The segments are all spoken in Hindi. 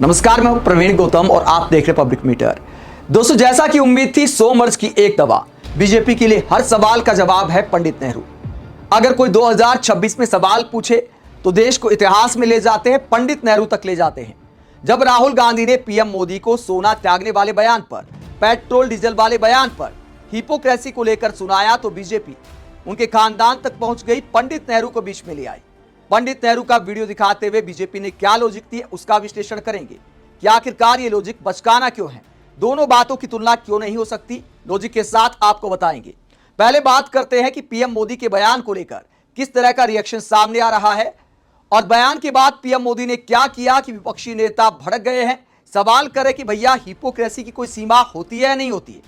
नमस्कार, मैं प्रवीण गौतम और आप देख रहे पब्लिक मीटर। दोस्तों, जैसा कि उम्मीद थी, 100 मर्ज की एक दवा। बीजेपी के लिए हर सवाल का जवाब है पंडित नेहरू। अगर कोई 2026 में सवाल पूछे तो देश को इतिहास में ले जाते हैं, पंडित नेहरू तक ले जाते हैं। जब राहुल गांधी ने पीएम मोदी को सोना त्यागने वाले बयान पर, पेट्रोल डीजल वाले बयान पर हिपोक्रेसी को लेकर सुनाया तो बीजेपी उनके खानदान तक पहुंच गई, पंडित नेहरू को बीच में ले आई। पंडित नेहरू का वीडियो दिखाते हुए बीजेपी ने क्या लॉजिक दी, उसका विश्लेषण करेंगे कि आखिरकार ये लॉजिक बचकाना क्यों है, दोनों बातों की तुलना क्यों नहीं हो सकती, लॉजिक के साथ आपको बताएंगे। पहले बात करते हैं कि पीएम मोदी के बयान को लेकर किस तरह का रिएक्शन सामने आ रहा है और बयान के बाद पीएम मोदी ने क्या किया कि विपक्षी नेता भड़क गए हैं, सवाल करे कि भैया हिपोक्रेसी की कोई सीमा होती है या नहीं होती है।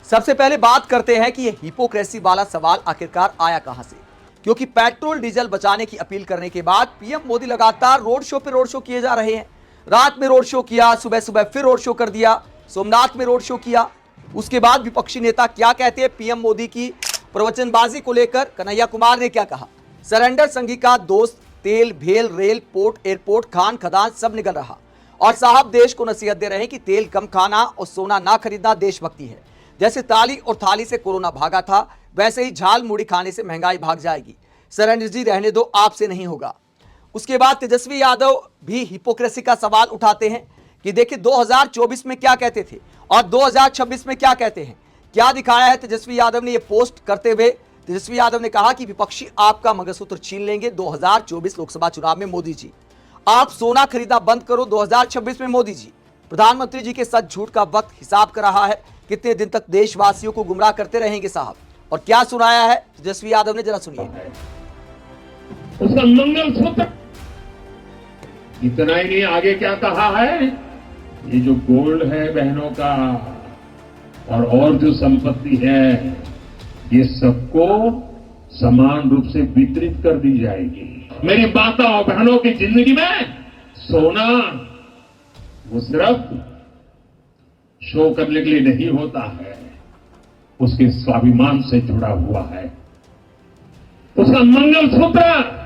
सबसे पहले बात करते हैं कि यह हिपोक्रेसी वाला सवाल आखिरकार आया कहां से, क्योंकि पेट्रोल डीजल बचाने की अपील करने के बाद पीएम मोदी लगातार रोड शो पे रोड शो किए जा रहे हैं। रात में रोड शो किया, सुबह सुबह फिर रोड शो कर दिया, सोमनाथ में रोड शो किया। उसके बाद विपक्षी नेता क्या कहते हैं पीएम मोदी की प्रवचनबाजी को लेकर, कन्हैया कुमार ने क्या कहा, सरेंडर संघी का दोस्त, तेल, भेल, रेल, पोर्ट, एयरपोर्ट, खान, खदान सब निकल रहा और साहब देश को नसीहत दे रहे हैं कि तेल कम खाना और सोना ना खरीदना देशभक्ति है। जैसे ताली और थाली से कोरोना भागा था, वैसे ही झाल मुड़ी खाने से महंगाई भाग जाएगी। सरेंडर जी रहने दो, आपसे नहीं होगा। उसके बाद तेजस्वी यादव भी हिपोक्रेसी का सवाल उठाते हैं कि देखिए 2024 में क्या कहते थे और 2026 में क्या कहते हैं। क्या दिखाया है तेजस्वी यादव ने ये पोस्ट करते हुए। तेजस्वी यादव ने कहा कि विपक्षी आपका मंगलसूत्र छीन लेंगे 2024 लोकसभा चुनाव में। मोदी जी, आप सोना खरीदना बंद करो 2026 में। मोदी जी, प्रधानमंत्री जी के सच झूठ का वक्त हिसाब कर रहा है, कितने दिन तक देशवासियों को गुमराह करते रहेंगे साहब। और क्या सुनाया है तेजस्वी यादव ने, जरा सुनिए। उसका मंगलसूत्र इतना ही नहीं, आगे क्या कहा है, ये जो गोल्ड है बहनों का और जो संपत्ति है, ये सबको समान रूप से वितरित कर दी जाएगी। मेरी माता और बहनों की जिंदगी में सोना वो सिर्फ शो करने के लिए नहीं होता है, उसके स्वाभिमान से जुड़ा हुआ है। उसका मंगलसूत्र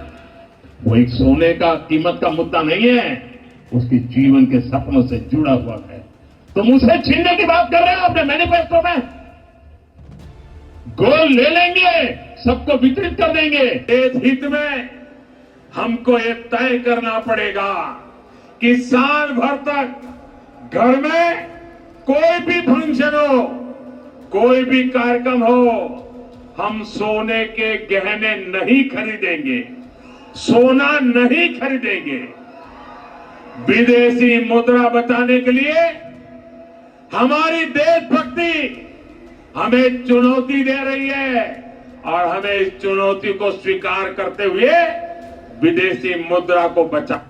वो एक सोने का कीमत का मुद्दा नहीं है, उसके जीवन के सपनों से जुड़ा हुआ है। तुम उसे छीनने की बात कर रहे हो अपने मैनिफेस्टो में। गोल्ड ले लेंगे, सबको वितरित कर देंगे। देश हित में हमको ये तय करना पड़ेगा कि साल भर तक घर में कोई भी फंक्शन हो, कोई भी कार्यक्रम हो, हम सोने के गहने नहीं खरीदेंगे, सोना नहीं खरीदेंगे। विदेशी मुद्रा बचाने के लिए हमारी देशभक्ति हमें चुनौती दे रही है और हमें इस चुनौती को स्वीकार करते हुए विदेशी मुद्रा को बचा।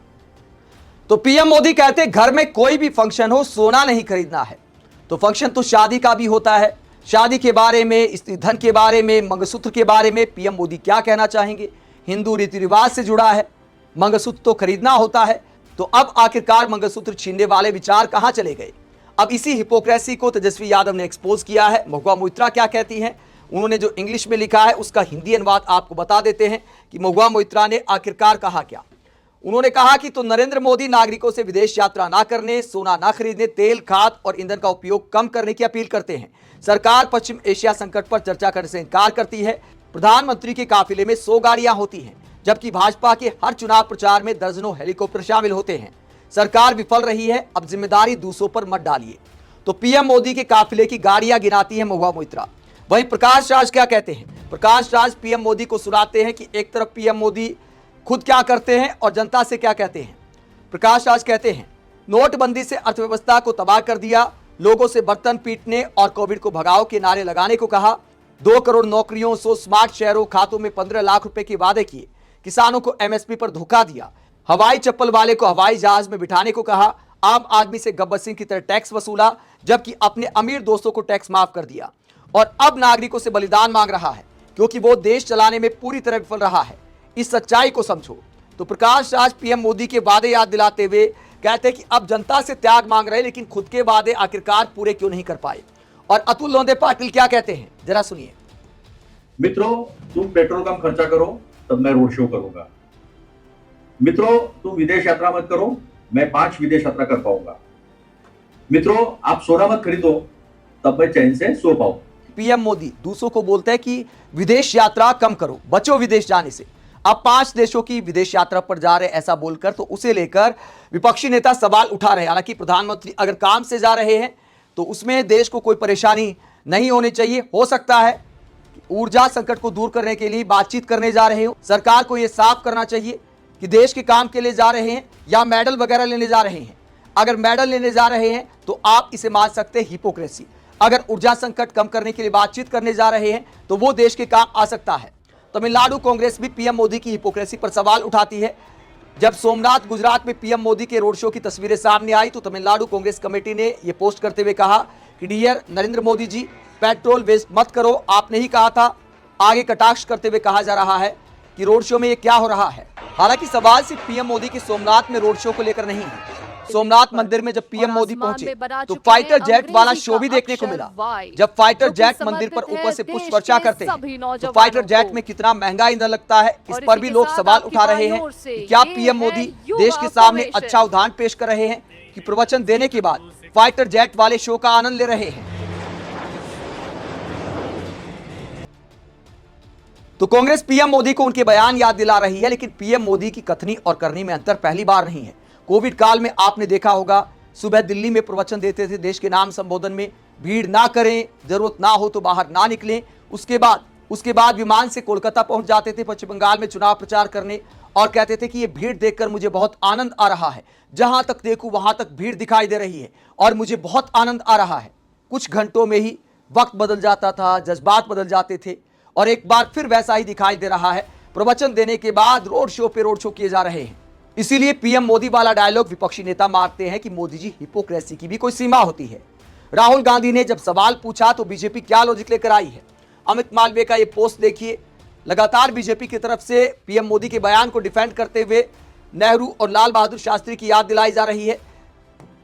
तो पीएम मोदी कहते घर में कोई भी फंक्शन हो, सोना नहीं खरीदना है। तो फंक्शन तो शादी का भी होता है। शादी के बारे में, स्त्री धन के बारे में, मंगलसूत्र के बारे में पीएम मोदी क्या कहना चाहेंगे। हिंदू रीति रिवाज से जुड़ा है, मंगलसूत्र तो खरीदना होता है। तो अब आखिरकार मंगलसूत्र छीनने वाले विचार कहां चले गए। अब इसी हिपोक्रेसी को तेजस्वी यादव ने एक्सपोज किया है। महुआ मोइत्रा क्या कहती हैं, उन्होंने जो इंग्लिश में लिखा है उसका हिंदी अनुवाद आपको बता देते हैं कि महुआ मोइत्रा ने आखिरकार कहा क्या। उन्होंने कहा कि तो नरेंद्र मोदी नागरिकों से विदेश यात्रा ना करने, सोना ना खरीदने, तेल, खाद और ईंधन का उपयोग कम करने की अपील करते हैं। सरकार पश्चिम एशिया संकट पर चर्चा करने से इनकार करती है। प्रधानमंत्री के काफिले में 100 गाड़ियां होती हैं, जबकि भाजपा के हर चुनाव प्रचार में दर्जनों हेलीकॉप्टर शामिल होते हैं। सरकार विफल रही है, अब जिम्मेदारी दूसरों पर मत डालिए। तो पीएम मोदी के काफिले की गाड़ियां गिनाती है महुआ मोइत्रा। वहीं प्रकाश राज क्या कहते हैं। प्रकाश राज पीएम मोदी को सुनाते हैं कि एक तरफ पीएम मोदी खुद क्या करते हैं और जनता से क्या कहते हैं। प्रकाश राज कहते हैं, नोटबंदी से अर्थव्यवस्था को तबाह कर दिया, लोगों से बर्तन पीटने और कोविड को भगाओ के नारे लगाने को कहा, 2 करोड़ नौकरियों, 100 स्मार्ट शहरों, खातों में 15 लाख रुपए के वादे किए, किसानों को एमएसपी पर धोखा दिया, हवाई चप्पल वाले को हवाई जहाज में बिठाने को कहा, आम आदमी से गब्बर सिंह की तरह टैक्स वसूला, जबकि अपने अमीर दोस्तों को टैक्स माफ कर दिया और अब नागरिकों से बलिदान मांग रहा है क्योंकि वो देश चलाने में पूरी तरह विफल रहा है। इस सच्चाई को समझो। तो प्रकाश राज पीएम मोदी के वादे याद दिलाते हुए कहते हैं कि अब जनता से त्याग मांग रहे, लेकिन खुद के वादे आखिरकार पूरे क्यों नहीं कर पाए। और अतुल लोंदे पाटिल क्या कहते हैं, जरा सुनिए। मित्रों, तुम पेट्रोल कम खर्चा करो तब मैं रोड शो करूंगा। मित्रों, तुम विदेश यात्रा मत करो, मैं 5 विदेश यात्रा कर पाऊंगा। मित्रों, आप सोना मत खरीदो, तब मैं चैन से सो पाऊं। पीएम मोदी दूसरों को बोलते हैं कि विदेश यात्रा कम करो, बचो विदेश जाने से। अब 5 देशों की विदेश यात्रा पर जा रहे ऐसा बोलकर, तो उसे लेकर विपक्षी नेता सवाल उठा रहे हैं। हालांकि प्रधानमंत्री अगर काम से जा रहे हैं तो उसमें देश को कोई परेशानी नहीं होनी चाहिए। हो सकता है ऊर्जा संकट को दूर करने के लिए बातचीत करने जा रहे हो। सरकार को यह साफ करना चाहिए कि देश के काम के लिए जा रहे हैं या मेडल वगैरह लेने जा रहे हैं। अगर मेडल लेने जा रहे हैं तो आप इसे मान सकते हैं हिपोक्रेसी। अगर ऊर्जा संकट कम करने के लिए बातचीत करने जा रहे हैं तो वो देश के काम आ सकता है। तमिलनाडु कांग्रेस भी पीएम मोदी की हिपोक्रेसी पर सवाल उठाती है। जब सोमनाथ गुजरात में पीएम मोदी के रोड शो की तस्वीरें सामने आई तो तमिलनाडु कांग्रेस कमेटी ने यह पोस्ट करते हुए कहा कि dear Narendra Modi ji, petrol waste मत करो, आपने ही कहा था। आगे कटाक्ष करते हुए कहा जा रहा है कि रोड शो में ये क्या हो रहा है। हालांकि सवाल सिर्फ पीएम मोदी के सोमनाथ में रोड शो को लेकर नहीं है। सोमनाथ मंदिर में जब पीएम मोदी पहुंचे तो फाइटर जेट वाला शो भी देखने को मिला। जब फाइटर जेट मंदिर पर ऊपर से पुष्प वर्षा करते हैं तो फाइटर जेट में कितना महंगा ईंधन लगता है, इस पर भी लोग सवाल उठा रहे हैं कि क्या पीएम मोदी देश के सामने अच्छा उदाहरण पेश कर रहे हैं कि प्रवचन देने के बाद फाइटर जेट वाले शो का आनंद ले रहे हैं। तो कांग्रेस पीएम मोदी को उनके बयान याद दिला रही है, लेकिन पीएम मोदी की कथनी और करनी में अंतर पहली बार नहीं है। कोविड काल में आपने देखा होगा, सुबह दिल्ली में प्रवचन देते थे, देश के नाम संबोधन में भीड़ ना करें, जरूरत ना हो तो बाहर ना निकलें। उसके बाद विमान से कोलकाता पहुंच जाते थे पश्चिम बंगाल में चुनाव प्रचार करने और कहते थे कि ये भीड़ देखकर मुझे बहुत आनंद आ रहा है। जहां तक देखूं वहां तक भीड़ दिखाई दे रही है और मुझे बहुत आनंद आ रहा है। कुछ घंटों में ही वक्त बदल जाता था, जज्बात बदल जाते थे और एक बार फिर वैसा ही दिखाई दे रहा है। प्रवचन देने के बाद रोड शो पे रोड शो किए जा रहे हैं। इसीलिए पीएम मोदी वाला डायलॉग विपक्षी नेता मारते हैं कि मोदी जी, हिपोक्रेसी की भी कोई सीमा होती है। राहुल गांधी ने जब सवाल पूछा तो बीजेपी क्या लॉजिक लेकर आई है। अमित मालवीय का ये पोस्ट देखिए। लगातार बीजेपी की तरफ से पीएम मोदी के बयान को डिफेंड करते हुए नेहरू और लाल बहादुर शास्त्री की याद दिलाई जा रही है।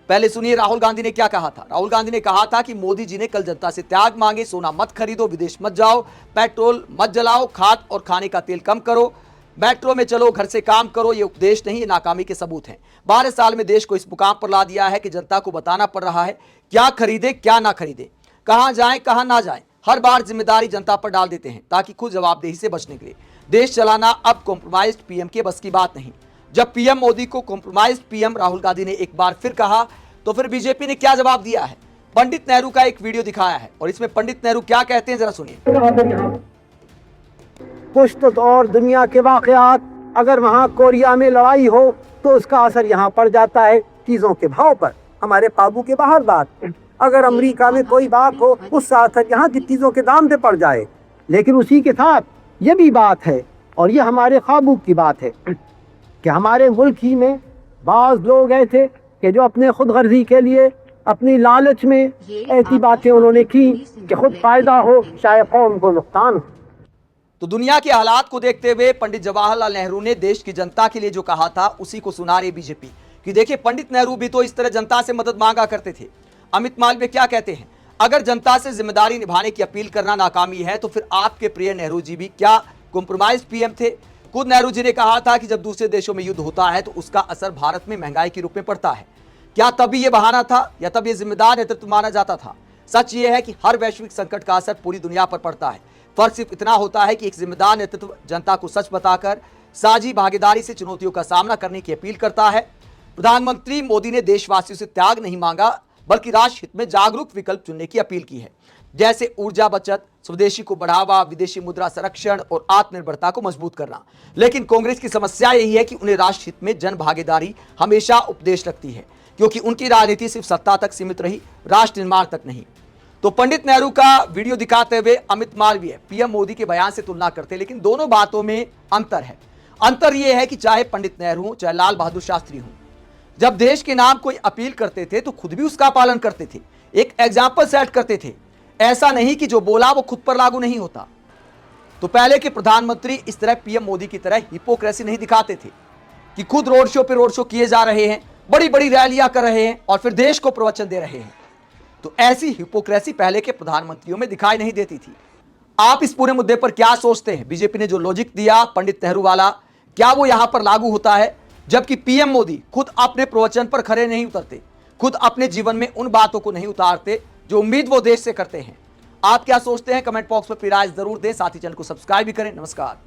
पहले सुनिए राहुल गांधी ने क्या कहा था। राहुल गांधी ने कहा था कि मोदी जी ने कल जनता से त्याग मांगे, सोना मत खरीदो, विदेश मत जाओ, पेट्रोल मत जलाओ, खाद और खाने का तेल कम करो, मेट्रो में चलो, घर से काम करो। ये उपदेश नहीं, ये नाकामी के सबूत हैं। 12 साल में देश को इस मुकाम पर ला दिया है कि जनता को बताना पड़ रहा है क्या खरीदे क्या ना खरीदे, कहां जाएं कहां ना जाएं। हर बार जिम्मेदारी जनता पर डाल देते हैं ताकि खुद जवाबदेही से बचने के लिए। देश चलाना अब कॉम्प्रोमाइज्ड पीएम के बस की बात नहीं। जब पीएम मोदी को कॉम्प्रोमाइज्ड पीएम राहुल गांधी ने एक बार फिर कहा तो फिर बीजेपी ने क्या जवाब दिया है। पंडित नेहरू का एक वीडियो दिखाया है और इसमें पंडित नेहरू क्या कहते हैं, जरा सुनिए। पुष्ट और दुनिया के वाकयात, अगर वहाँ कोरिया में लड़ाई हो तो उसका असर यहाँ पड़ जाता है चीज़ों के भाव पर। हमारे काबू के बाहर बात, अगर अमेरिका में कोई बात हो उसका असर यहाँ की चीज़ों के दाम पे पड़ जाए। लेकिन उसी के साथ ये भी बात है और ये हमारे काबू की बात है कि हमारे मुल्क ही में बाज़ लोग ऐसे कि जो अपने खुद गर्जी के लिए, अपनी लालच में ऐसी बातें उन्होंने की कि खुद फायदा हो चाहे कौम को नुकसान हो। तो दुनिया के हालात को देखते हुए पंडित जवाहरलाल नेहरू ने देश की जनता के लिए जो कहा था उसी को सुना रही बीजेपी कि देखिए पंडित नेहरू भी तो इस तरह जनता से मदद मांगा करते थे। अमित मालवीय क्या कहते हैं, अगर जनता से जिम्मेदारी निभाने की अपील करना नाकामी है तो फिर आपके प्रिय नेहरू जी भी क्या कॉम्प्रोमाइज पीएम थे। खुद नेहरू जी ने कहा था कि जब दूसरे देशों में युद्ध होता है तो उसका असर भारत में महंगाई के रूप में पड़ता है। क्या तभी यह बहाना था या तब यह जिम्मेदार नेतृत्व माना जाता था। सच यह है कि हर वैश्विक संकट का असर पूरी दुनिया पर पड़ता है। फर्क सिर्फ इतना होता है कि एक जिम्मेदार नेतृत्व जनता को सच बताकर साझी भागीदारी से चुनौतियों का सामना करने की अपील करता है। प्रधानमंत्री मोदी ने देशवासियों से त्याग नहीं मांगा बल्कि राष्ट्र हित में जागरूक विकल्प चुनने की अपील की है, जैसे ऊर्जा बचत, स्वदेशी को बढ़ावा, विदेशी मुद्रा संरक्षण और आत्मनिर्भरता को मजबूत करना। लेकिन कांग्रेस की समस्या यही है कि उन्हें राष्ट्र हित में जन भागीदारी हमेशा उपदेश लगती है, क्योंकि उनकी राजनीति सिर्फ सत्ता तक सीमित रही, राष्ट्र निर्माण तक नहीं। तो पंडित नेहरू का वीडियो दिखाते हुए अमित मालवीय पीएम मोदी के बयान से तुलना करते, लेकिन दोनों बातों में अंतर है। अंतर यह है कि चाहे पंडित नेहरू हो चाहे लाल बहादुर शास्त्री हो, जब देश के नाम कोई अपील करते थे तो खुद भी उसका पालन करते थे, एक एग्जाम्पल सेट करते थे। ऐसा नहीं कि जो बोला वो खुद पर लागू नहीं होता। तो पहले के प्रधानमंत्री इस तरह पीएम मोदी की तरह हिपोक्रेसी नहीं दिखाते थे कि खुद रोड शो पे रोड शो किए जा रहे हैं, बड़ी बड़ी रैलियां कर रहे हैं और फिर देश को प्रवचन दे रहे हैं। तो ऐसी हिपोक्रेसी पहले के प्रधानमंत्रियों में दिखाई नहीं देती थी। आप इस पूरे मुद्दे पर क्या सोचते हैं? बीजेपी ने जो लॉजिक दिया पंडित नेहरू वाला, क्या वो यहां पर लागू होता है? जबकि पीएम मोदी खुद अपने प्रवचन पर खरे नहीं उतरते, खुद अपने जीवन में उन बातों को नहीं उतारते जो उम्मीद वो देश से करते हैं। आप क्या सोचते हैं? कमेंट बॉक्स में अपनी राय जरूर दें, साथ ही चैनल को सब्सक्राइब भी करें। नमस्कार।